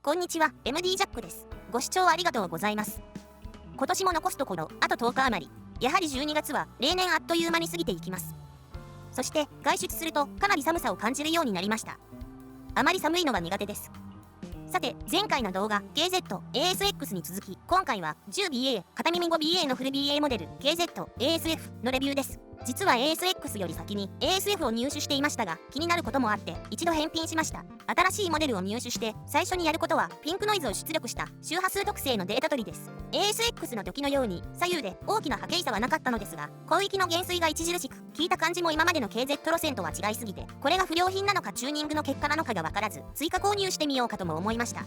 こんにちは、MD ジャックです。ご視聴ありがとうございます。今年も残すところあと10日余り。やはり12月は例年あっという間に過ぎていきます。そして外出するとかなり寒さを感じるようになりました。あまり寒いのは苦手です。さて、前回の動画 KZ-ASX に続き、今回は 10BA 片耳 5BA のフル BA モデル KZ-ASF のレビューです。実は ASX より先に ASF を入手していましたが、気になることもあって一度返品しました。新しいモデルを入手して最初にやることはピンクノイズを出力した周波数特性のデータ取りです。 ASX の時のように左右で大きな波形差はなかったのですが、広域の減衰が著しく、聞いた感じも今までの KZ 路線とは違いすぎて、これが不良品なのかチューニングの結果なのかが分からず、追加購入してみようかとも思いました。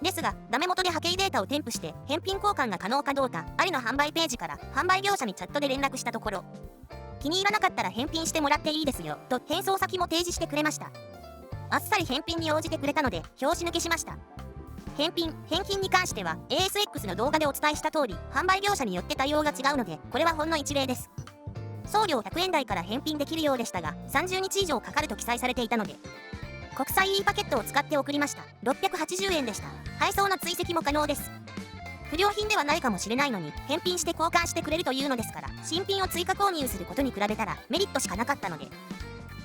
ですが、ダメ元で波形データを添付して返品交換が可能かどうか、ありの販売ページから販売業者にチャットで連絡したところ、気に入らなかったら返品してもらっていいですよと返送先も提示してくれました。あっさり返品に応じてくれたので拍子抜けしました。返金に関しては ASX の動画でお伝えした通り、販売業者によって対応が違うので、これはほんの一例です。送料100円台から返品できるようでしたが、30日以上かかると記載されていたので、国際 E パケットを使って送りました。680円でした。配送の追跡も可能です。不良品ではないかもしれないのに、返品して交換してくれるというのですから、新品を追加購入することに比べたらメリットしかなかったので、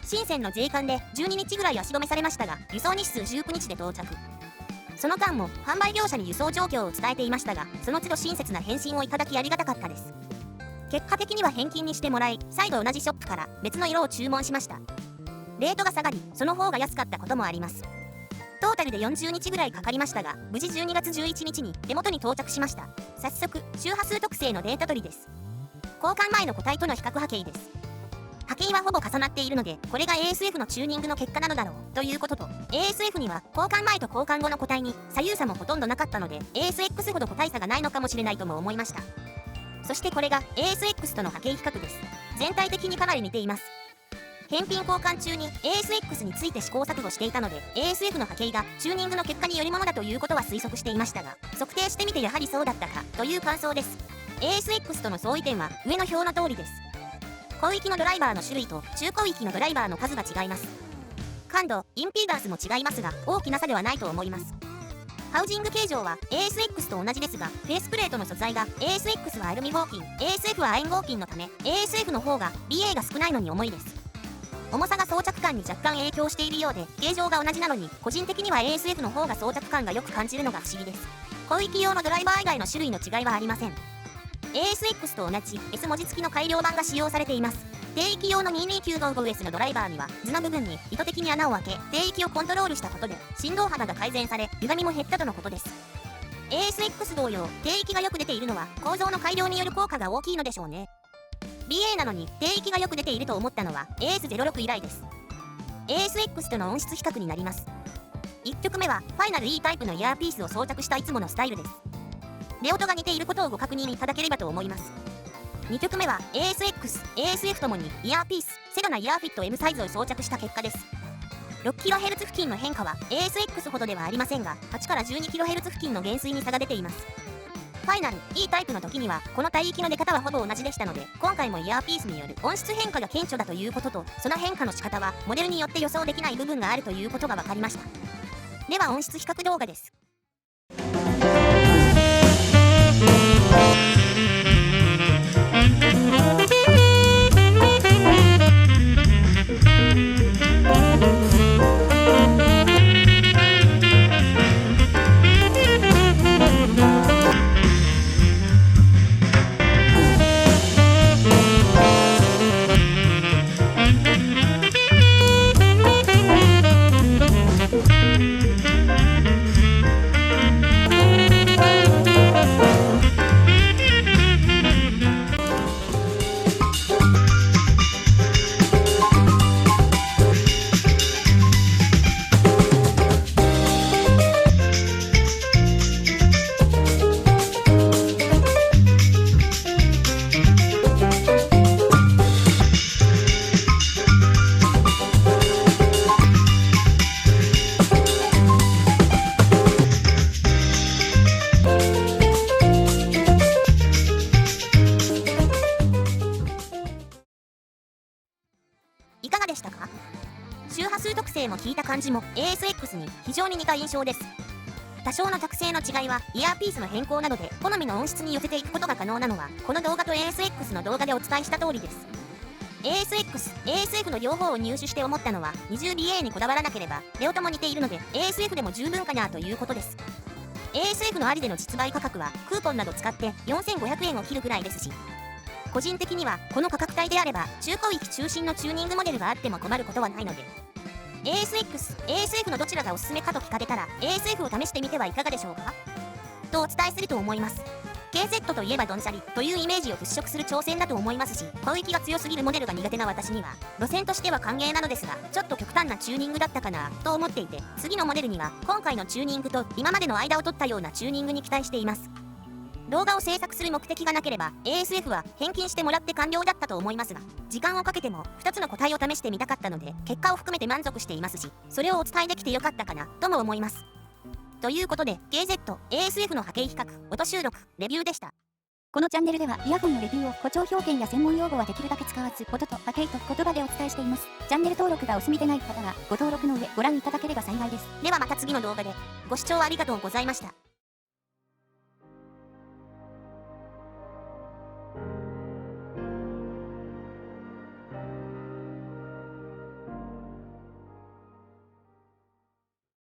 深センの税関で12日ぐらい足止めされましたが、輸送日数19日で到着。その間も販売業者に輸送状況を伝えていましたが、その都度親切な返信をいただきありがたかったです。結果的には返金にしてもらい、再度同じショップから別の色を注文しました。レートが下がり、その方が安かったこともあります。トータルで40日ぐらいかかりましたが、無事12月11日に手元に到着しました。早速、周波数特性のデータ取りです。交換前の個体との比較波形です。波形はほぼ重なっているので、これが ASF のチューニングの結果なのだろうということと、 ASF には交換前と交換後の個体に左右差もほとんどなかったので、 ASX ほど個体差がないのかもしれないとも思いました。そしてこれが ASX との波形比較です。全体的にかなり似ています。返品交換中に ASX について試行錯誤していたので、 ASF の波形がチューニングの結果によりものだということは推測していましたが、測定してみてやはりそうだったかという感想です。 ASX との相違点は上の表の通りです。広域のドライバーの種類と中広域のドライバーの数が違います。感度、インピーダンスも違いますが、大きな差ではないと思います。ハウジング形状は ASX と同じですが、フェースプレートの素材が ASX はアルミ合金、ASF は亜鉛合金のため、 ASF の方が BA が少ないのに重いです。重さが装着感に若干影響しているようで、形状が同じなのに個人的には ASF の方が装着感がよく感じるのが不思議です。広域用のドライバー以外の種類の違いはありません。 ASX と同じ S 文字付きの改良版が使用されています。低域用の 22955S のドライバーには図の部分に意図的に穴を開け、低域をコントロールしたことで振動幅が改善され、歪みも減ったとのことです。 ASX 同様、低域がよく出ているのは構造の改良による効果が大きいのでしょうね。BA なのに低域がよく出ていると思ったのは AS06 以来です。 ASX との音質比較になります。1曲目はファイナル E タイプのイヤーピースを装着したいつものスタイルです。レオトが似ていることをご確認いただければと思います。2曲目は ASX、ASF ともにイヤーピース、セドナイヤーフィット M サイズを装着した結果です。6kHz 付近の変化は ASX ほどではありませんが、8から 12kHz 付近の減衰に差が出ています。ファイナル E タイプの時にはこの帯域の出方はほぼ同じでしたので、今回もイヤーピースによる音質変化が顕著だということと、その変化の仕方はモデルによって予想できない部分があるということが分かりました。では音質比較動画です。いかがでしたか？周波数特性も聞いた感じも ASX に非常に似た印象です。多少の特性の違いはイヤーピースの変更などで好みの音質に寄せていくことが可能なのはこの動画と ASX の動画でお伝えした通りです。ASX、ASF の両方を入手して思ったのは 20BA にこだわらなければ両とも似ているので ASF でも十分かなということです。ASF のありでの実売価格はクーポンなど使って4500円を切るくらいですし、個人的にはこの価格帯であれば中高域中心のチューニングモデルがあっても困ることはないので、ASX、ASF のどちらがおすすめかと聞かれたら ASF を試してみてはいかがでしょうかとお伝えすると思います。KZ といえばドンシャリというイメージを払拭する挑戦だと思いますし、攻撃が強すぎるモデルが苦手な私には路線としては歓迎なのですが、ちょっと極端なチューニングだったかなと思っていて、次のモデルには今回のチューニングと今までの間を取ったようなチューニングに期待しています。動画を制作する目的がなければ ASF は返金してもらって完了だったと思いますが、時間をかけても2つの個体を試してみたかったので結果を含めて満足していますし、それをお伝えできてよかったかなとも思います。ということで KZ、ASF の波形比較、音収録、レビューでした。このチャンネルではイヤホンのレビューを誇張表現や専門用語はできるだけ使わず音と波形と言葉でお伝えしています。チャンネル登録がお済みでない方はご登録の上ご覧いただければ幸いです。ではまた次の動画でご視聴ありがとうございました。